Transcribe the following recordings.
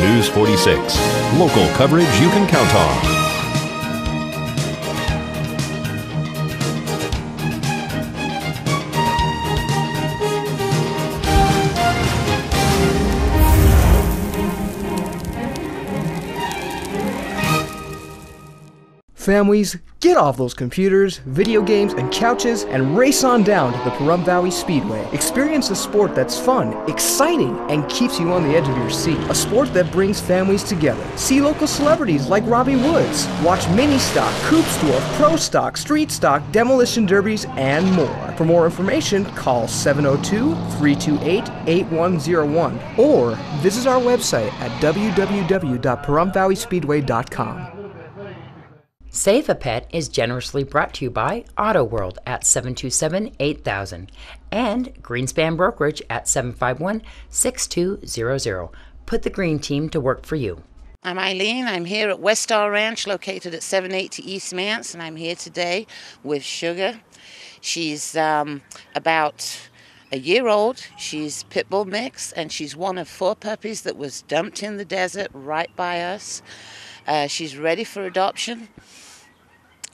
News 46. Local coverage you can count on. Families, get off those computers, video games, and couches and race on down to the Pahrump Valley Speedway. Experience a sport that's fun, exciting, and keeps you on the edge of your seat. A sport that brings families together. See local celebrities like Robbie Woods. Watch mini stock, Coops Dwarf, Pro Stock, Street Stock, Demolition Derbies, and more. For more information, call 702-328-8101 or visit our website at www.PaHrumpValleySpeedway.com. Save a Pet is generously brought to you by Auto World at 727-8000 and Greenspan Brokerage at 751-6200. Put the green team to work for you. I'm Ilene. I'm here at West Star Ranch located at 780 East Mance, and I'm here today with Sugar. She's about a year old. She's pit bull mix, and she's one of 4 puppies that was dumped in the desert right by us. She's ready for adoption.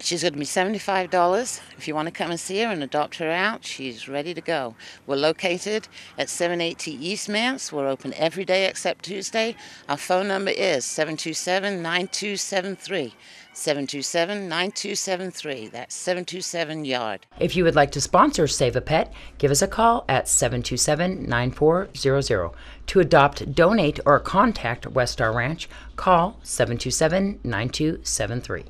She's going to be $75. If you want to come and see her and adopt her out, she's ready to go. We're located at 780 East Mance. We're open every day except Tuesday. Our phone number is 727-9273. 727-9273. That's 727-YARD. If you would like to sponsor Save a Pet, give us a call at 727-9400. To adopt, donate, or contact West Star Ranch, call 727-9273.